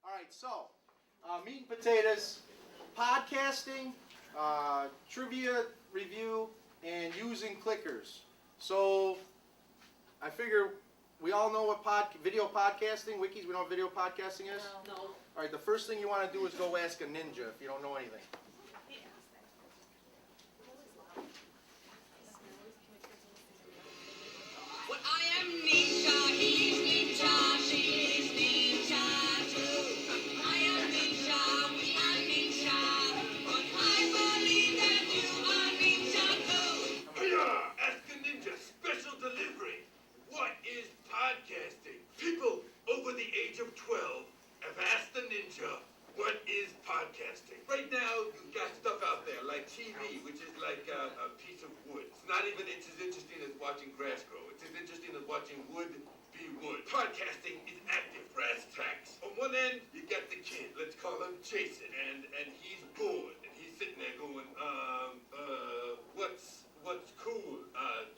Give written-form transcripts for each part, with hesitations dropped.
All right, so meat and potatoes, podcasting, trivia review, and using clickers. So I figure we all know what video podcasting, wikis, we know what video podcasting is? No. All right, the first thing you want to do is go ask a ninja if you don't know anything. Well, I am Ninja, he's Ninja, she's Ninja too. I am Ninja, we are Ninja, but I believe that you are Ninja too. Hiya! Ask a Ninja Special Delivery. What is podcasting? People over the age of 12 have asked the Ninja, what is podcasting? Right now, you've got stuff out there like TV, which is like a piece of wood. It's not even as interesting as watching grass grow. It's as interesting as watching wood be wood. Podcasting is active, brass tacks. On one end, you got the kid. Let's call him Jason. And he's bored. And he's sitting there going, what's cool,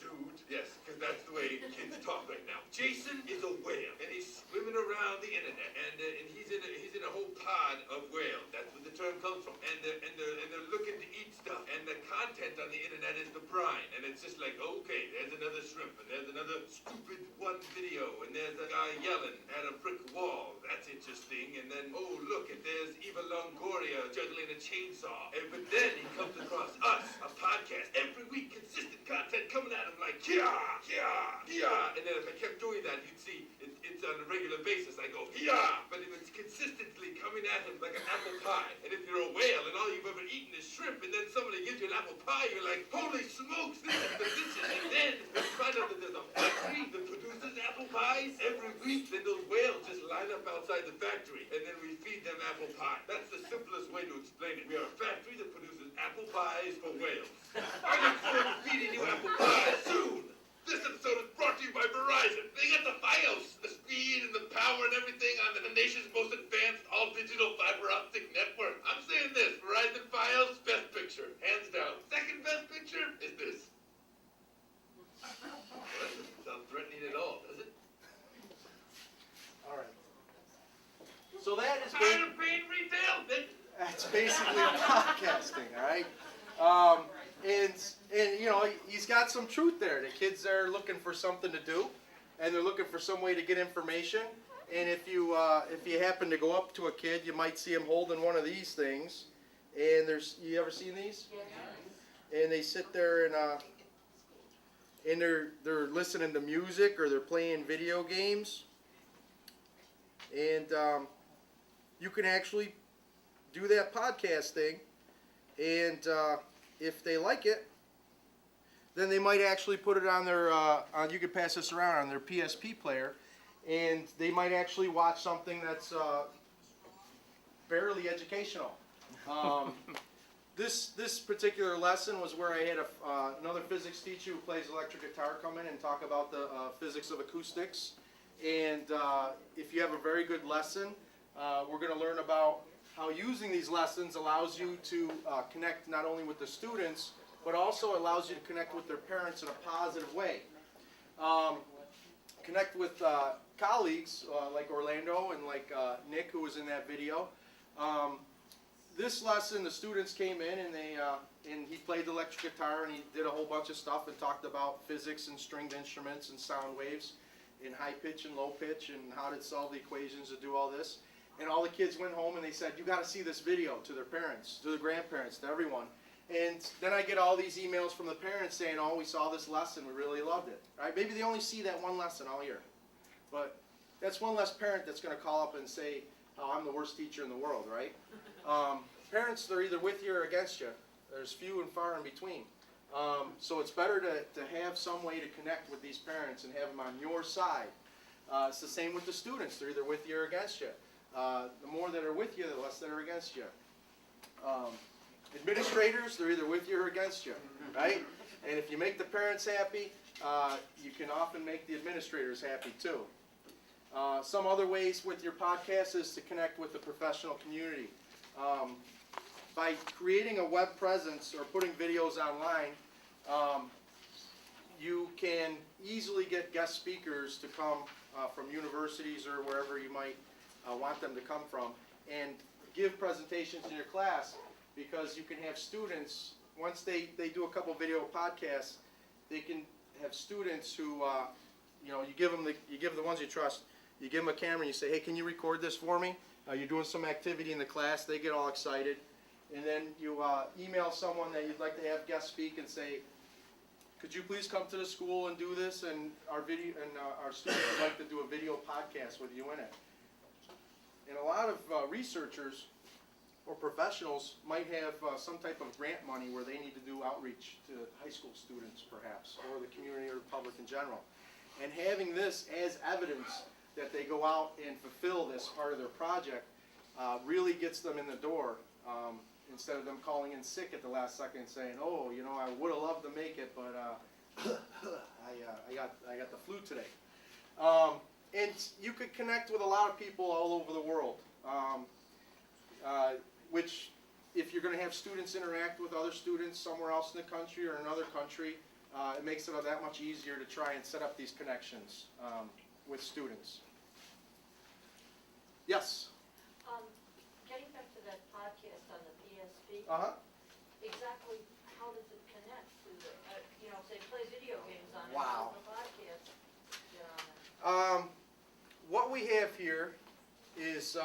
dude? Yes, because that's the way kids talk right now. Jason is a whale, and he's swimming around the internet, and he's in a whole pod of whales. That's where the term comes from. And they're looking to eat stuff, and the content on the internet is the brine, and it's just like, okay, there's another shrimp, and there's another stupid one video, and there's a guy yelling at a brick wall. That's interesting. And then, oh look, and there's Eva Longoria juggling a chainsaw. But then he comes across us, a podcast, every week, consistent content coming at him like, yeah, yeah, yeah. And then if I kept doing that, you'd see it's on a regular basis. I go, yeah. But if it's consistently coming at him like an apple pie, and if you're a whale and all you've ever eaten is shrimp, and then somebody gives you an apple pie, you're like, holy smokes, this is delicious. And then you find out that there's a factory that produces apple pies every week. Then those whales just line up outside the factory, and then we feed them apple pie. That's the simplest way to explain it. We are a factory that produces apple pies for whales. I look forward to feeding you apple pie soon. This episode is brought to you by Verizon. They got the Fios, the speed and the power and everything on the nation's most advanced all-digital fiber optic network. I'm saying this, Verizon Fios, best picture, hands down. Second best picture is this. Well, that doesn't sound threatening at all, does it? All right. So that is Tired of paying retail? that's basically podcasting, all right? And you know, he's got some truth there. The kids are looking for something to do, and they're looking for some way to get information. And if you happen to go up to a kid, you might see him holding one of these things. And you ever seen these? Yeah. And they sit there and they're listening to music or they're playing video games. And you can actually do that podcast thing, and if they like it, then they might actually put it on their, you could pass this around on their PSP player, and they might actually watch something that's barely educational. This particular lesson was where I had another physics teacher who plays electric guitar come in and talk about the physics of acoustics. And if you have a very good lesson, we're going to learn about how using these lessons allows you to connect not only with the students, but also allows you to connect with their parents in a positive way. Connect with colleagues like Orlando and like Nick, who was in that video. This lesson, the students came in and he played the electric guitar and he did a whole bunch of stuff and talked about physics and stringed instruments and sound waves in high pitch and low pitch and how to solve the equations to do all this. And all the kids went home and they said, you got to see this video, to their parents, to their grandparents, to everyone. And then I get all these emails from the parents saying, oh, we saw this lesson, we really loved it. Right? Maybe they only see that one lesson all year. But that's one less parent that's going to call up and say, oh, I'm the worst teacher in the world, right? Parents, they're either with you or against you. There's few and far in between. So it's better to have some way to connect with these parents and have them on your side. It's the same with the students. They're either with you or against you. The more that are with you, the less that are against you. Administrators, they're either with you or against you, right? And if you make the parents happy, you can often make the administrators happy too. Some other ways with your podcast is to connect with the professional community. By creating a web presence or putting videos online, you can easily get guest speakers to come from universities or wherever you might want them to come from, and give presentations in your class, because you can have students, once they do a couple video podcasts, they can have students who, you know, you give the ones you trust, you give them a camera and you say, hey, can you record this for me? You're doing some activity in the class, they get all excited, and then you email someone that you'd like to have guest speak and say, could you please come to the school and do this, and our students would like to do a video podcast with you in it. And a lot of researchers or professionals might have some type of grant money where they need to do outreach to high school students perhaps, or the community or the public in general. And having this as evidence that they go out and fulfill this part of their project really gets them in the door, instead of them calling in sick at the last second and saying, oh, you know, I would have loved to make it, but I got the flu today. And you could connect with a lot of people all over the world, which, if you're going to have students interact with other students somewhere else in the country or another country, it makes it that much easier to try and set up these connections with students. Yes? Getting back to that podcast on the PSP, Uh-huh. exactly how does it connect to the, you know, if they play video games on it, Wow. how does the podcast get on it? What we have here is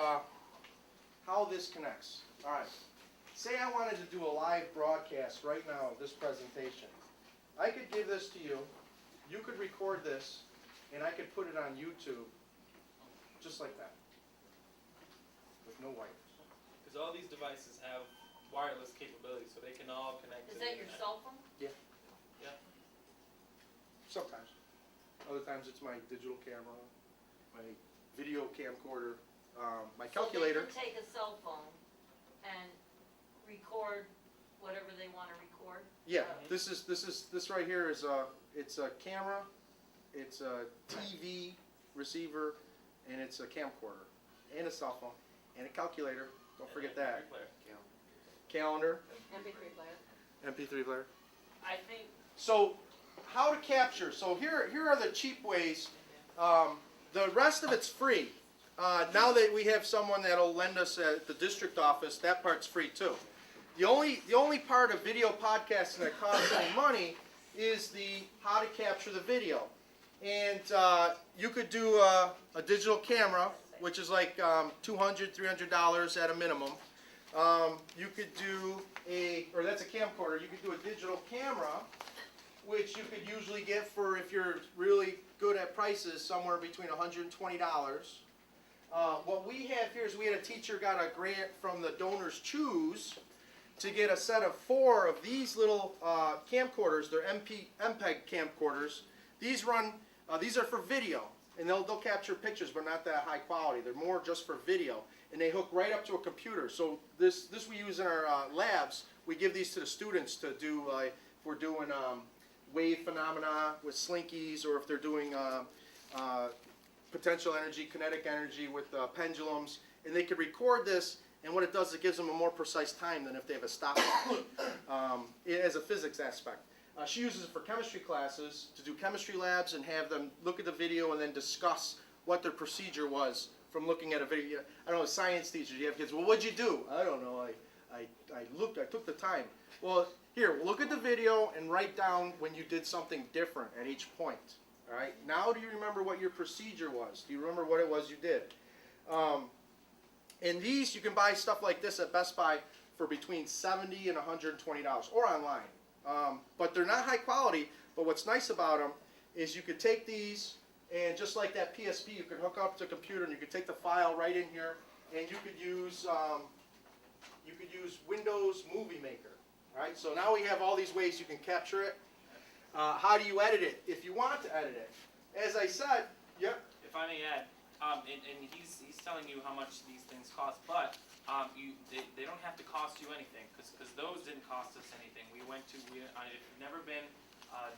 how this connects. All right. Say I wanted to do a live broadcast right now of this presentation. I could give this to you. You could record this, and I could put it on YouTube, just like that, with no wires. Because all these devices have wireless capabilities, so they can all connect Is to the that your internet. cell phone? Sometimes. Other times it's my digital camera, my video camcorder, my calculator. So they can take a cell phone and record whatever they want to record? Yeah, this right here is it's a camera, it's a TV receiver, and it's a camcorder, and a cell phone, and a calculator. Don't forget that. Player. Calendar, MP3 player? MP3 player. I think, So, how to capture? So here are the cheap ways. The rest of it's free. Now that we have someone that'll lend us at the district office, that part's free too. The only part of video podcasting that costs any money is the how to capture the video. And you could do a digital camera, which is like $200, $300 at a minimum. You could do that's a camcorder. You could do a digital camera, which you could usually get for, if you're really good at prices, somewhere between $120. What we have here is we had a teacher got a grant from the Donors Choose to get a set of 4 of these little camcorders. They're MPEG camcorders. These are for video, and they'll capture pictures, but not that high quality. They're more just for video, and they hook right up to a computer. So this we use in our labs. We give these to the students to do if we're doing wave phenomena with slinkies, or if they're doing potential energy, kinetic energy with pendulums, and they could record this. And what it does, it gives them a more precise time than if they have a stopwatch. It has a physics aspect. She uses it for chemistry classes, to do chemistry labs and have them look at the video and then discuss what their procedure was from looking at a video. I don't know, science teachers, you have kids, well, what'd you do? I don't know, I looked, I took the time. Well, here, look at the video and write down when you did something different at each point. All right, now do you remember what your procedure was? Do you remember what it was you did? And these, you can buy stuff like this at Best Buy for between $70 and $120, or online. But they're not high quality, but what's nice about them is you could take these, and just like that PSP, you could hook up to a computer, and you could take the file right in here, and you could use Windows Movie Maker. All right, so now we have all these ways you can capture it. How do you edit it, if you want to edit it? As I said, yep. If I may add, and he's telling you how much these things cost, but they don't have to cost you anything, because those didn't cost us anything. If you've never been,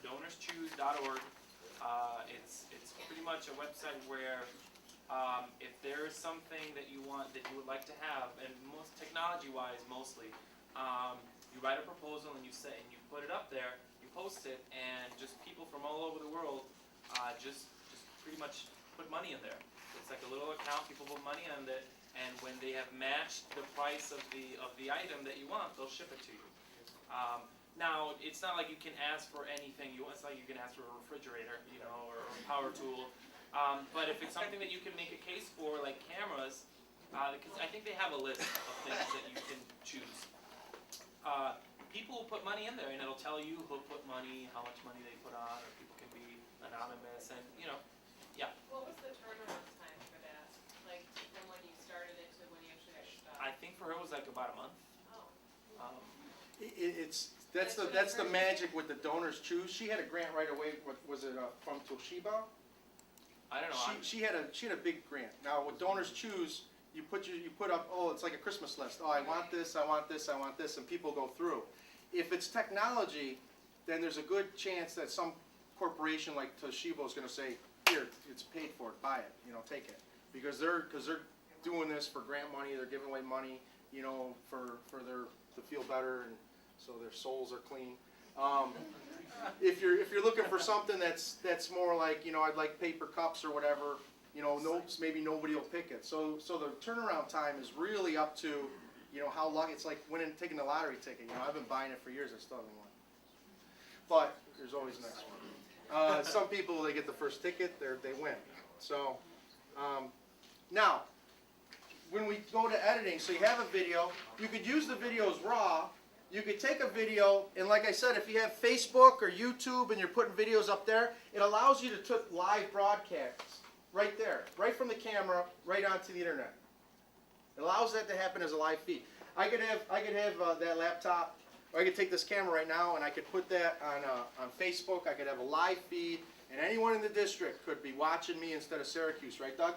donorschooose.org. It's pretty much a website where if there is something that you want, that you would like to have, and most technology-wise mostly, you write a proposal and you put it up there, you post it, and just people from all over the world just pretty much put money in there. It's like a little account, people put money in it, and when they have matched the price of the item that you want, they'll ship it to you. Now, it's not like you can ask for anything you want. It's not like you can ask for a refrigerator, you know, or a power tool. But if it's something that you can make a case for, like cameras, because I think they have a list of things that you can choose. People will put money in there, and it'll tell you who put money, how much money they put on, or people can be anonymous, and you know, What was the turnaround time for that? Like, from when you started it to when you actually stopped? I think for her it was like about a month. Oh. That's the magic with the donors choose. She had a grant right away. Was it from Toshiba? I don't know. She had a big grant. Now with donors choose, you put up, oh, it's like a Christmas list. Oh, I want this, I want this, I want this, and people go through. If it's technology, then there's a good chance that some corporation like Toshiba is going to say, here, it's paid for, buy it, you know, take it, because they're doing this for grant money. They're giving away money, you know, for to feel better, and so their souls are clean. If you're looking for something that's more like, you know, I'd like paper cups or whatever, you know, maybe nobody will pick it. So the turnaround time is really up to, you know, how long. It's like taking the lottery ticket. You know, I've been buying it for years. I still haven't won. But there's always the next one. Some people, they get the first ticket, they win. So now, when we go to editing, so you have a video, you could use the videos raw. You could take a video, and like I said, if you have Facebook or YouTube and you're putting videos up there, it allows you to put live broadcasts right there, right from the camera, right onto the internet. It allows that to happen as a live feed. I could have that laptop, or I could take this camera right now and I could put that on Facebook. I could have a live feed, and anyone in the district could be watching me instead of Syracuse, right, Doug?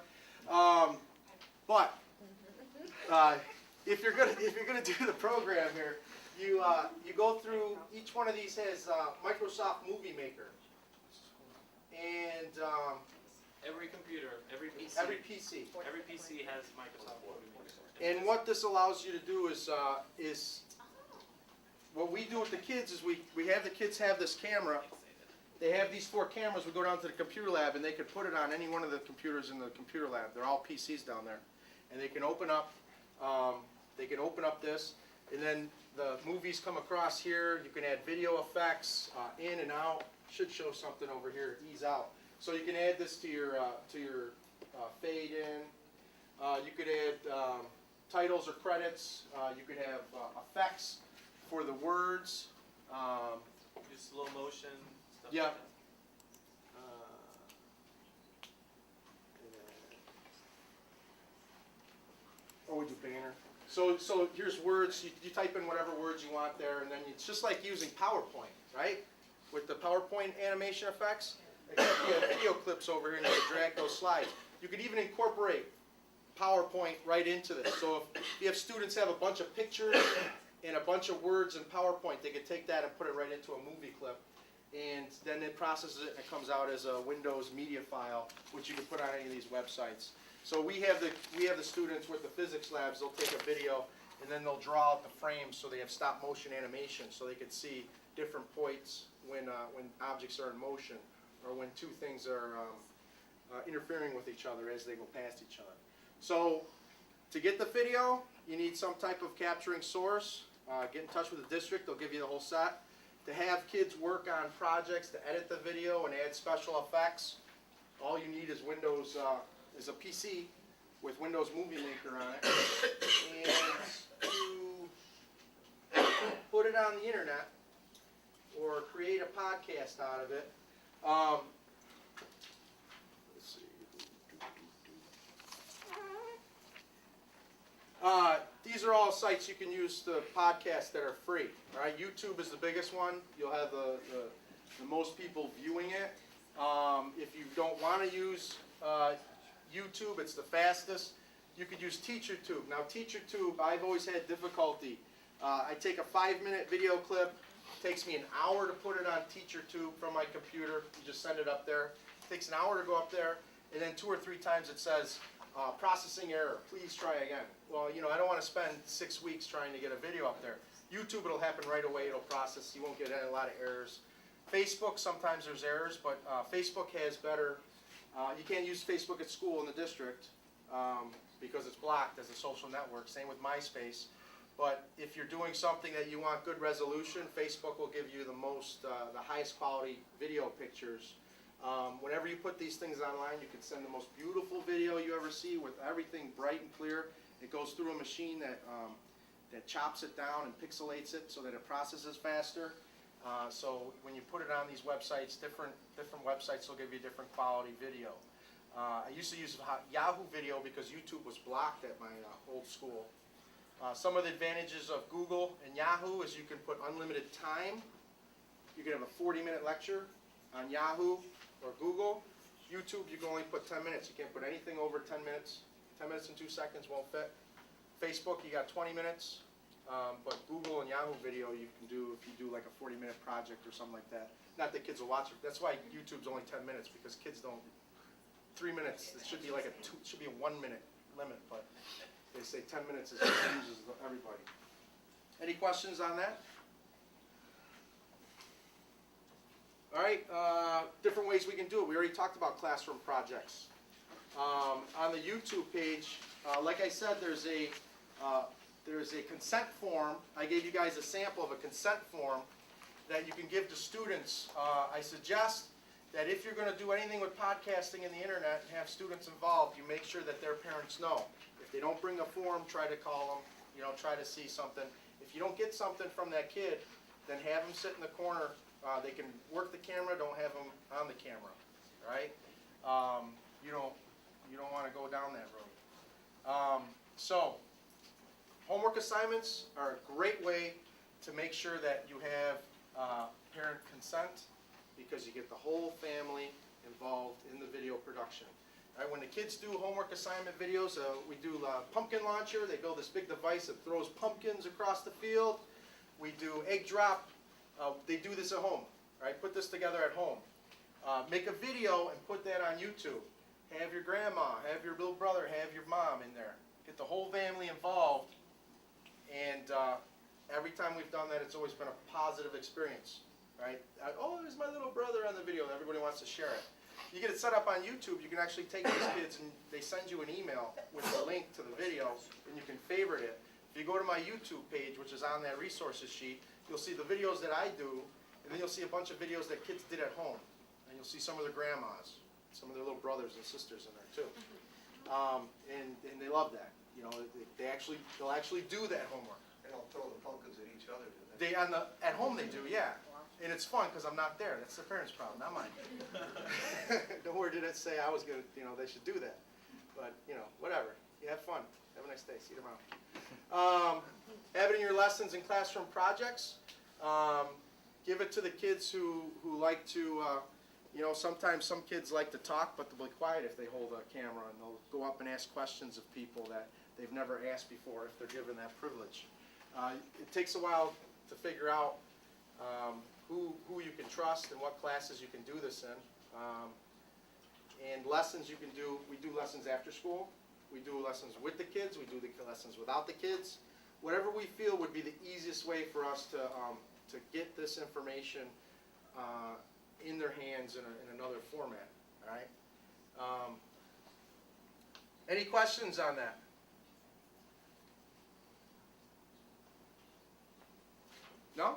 But if you're gonna do the program here, you go through. Each one of these has Microsoft Movie Maker, and Every computer, every PC, every PC. every PC has Microsoft Word. And what this allows you to do is what we do with the kids is we have the kids have this camera. They have these 4 cameras. We go down to the computer lab, and they can put it on any one of the computers in the computer lab. They're all PCs down there, and they can open up. This, and then the movies come across here. You can add video effects in and out. Should show something over here. Ease out. So you can add this to your fade in. You could add titles or credits. You could have effects for the words. Just slow motion stuff. Yeah. Like that. Or we do banner. So here's words. You type in whatever words you want there, and then it's just like using PowerPoint, right? With the PowerPoint animation effects. Except you have video clips over here, and you can drag those slides. You could even incorporate PowerPoint right into this. So if you have students have a bunch of pictures and a bunch of words in PowerPoint, they could take that and put it right into a movie clip. And then it processes it, and it comes out as a Windows media file, which you can put on any of these websites. So we have the students with the physics labs. They'll take a video, and then they'll draw out the frames so they have stop motion animation, so they can see different points when objects are in motion, or when 2 things are interfering with each other as they go past each other. So to get the video, you need some type of capturing source. Get in touch with the district. They'll give you the whole set. To have kids work on projects, to edit the video and add special effects, all you need is Windows, is a PC with Windows Movie Maker on it. And to put it on the internet or create a podcast out of it. Let's see. These are all sites you can use to podcast that are free. Right? YouTube is the biggest one. You'll have the most people viewing it. If you don't want to use YouTube, it's the fastest. You could use TeacherTube. Now TeacherTube, I've always had difficulty. I take a 5-minute video clip. It takes me an hour to put it on TeacherTube from my computer. You just send it up there. It takes an hour to go up there, and then 2 or 3 times it says, processing error, please try again. Well, you know, I don't want to spend 6 weeks trying to get a video up there. YouTube, it'll happen right away. It'll process. You won't get a lot of errors. Facebook, sometimes there's errors, but Facebook has better You can't use Facebook at school in the district because it's blocked as a social network. Same with MySpace. But if you're doing something that you want good resolution, Facebook will give you the highest quality video pictures. Whenever you put these things online, you can send the most beautiful video you ever see with everything bright and clear. It goes through a machine that chops it down and pixelates it so that it processes faster. So when you put it on these websites, different websites will give you different quality video. I used to use Yahoo Video because YouTube was blocked at my old school. Some of the advantages of Google and Yahoo is you can put unlimited time. You can have a 40-minute lecture on Yahoo or Google. YouTube, you can only put 10 minutes. You can't put anything over 10 minutes. 10 minutes and 2 seconds won't fit. Facebook, you got 20 minutes. But Google and Yahoo Video, you can do if you do like a 40-minute project or something like that. Not that kids will watch it. That's why YouTube's only 10 minutes because kids don't. 3 minutes. It should be like it should be a 1-minute limit, but they say 10 minutes is confuses everybody. Any questions on that? All right. Different ways we can do it. We already talked about classroom projects. On the YouTube page, like I said, there's a consent form. I gave you guys a sample of a consent form that you can give to students. I suggest that if you're going to do anything with podcasting and the internet and have students involved, you make sure that their parents know. If they don't bring a form, try to call them, try to see something. If you don't get something from that kid, then have them sit in the corner. They can work the camera, don't have them on the camera, right? You don't want to go down that road. So, homework assignments are a great way to make sure that you have parent consent because you get the whole family involved in the video production. Right, when the kids do homework assignment videos, we do pumpkin launcher. They build this big device that throws pumpkins across the field. We do egg drop. They do this at home. Right, put this together at home. Make a video and put that on YouTube. Have your grandma, have your little brother, have your mom in there. Get the whole family involved. And every time we've done that, it's always been a positive experience, right? Oh, there's my little brother on the video. Everybody wants to share it. You get it set up on YouTube. You can actually take these kids and they send you an email with a link to the video, and you can favorite it. If you go to my YouTube page, which is on that resources sheet, you'll see the videos that I do, and then you'll see a bunch of videos that kids did at home. And you'll see some of their grandmas, some of their little brothers and sisters in there too. And they love that. They'll actually do that homework. They don't throw the pumpkins at each other, do they? At home they do, yeah. And it's fun because I'm not there. That's the parents' problem, not mine. Nowhere did it say I was gonna, they should do that. But whatever. You have fun. Have a nice day. See you tomorrow. Have it in your lessons and classroom projects. Give it to the kids who like to. Sometimes some kids like to talk, but they'll be quiet if they hold a camera, and they'll go up and ask questions of people that they've never asked before if they're given that privilege. It takes a while to figure out who you can trust and what classes you can do this in. And lessons you can do, we do lessons after school, we do lessons with the kids, we do the lessons without the kids. Whatever we feel would be the easiest way for us to get this information in their hands in another format, all right? Any questions on that? No?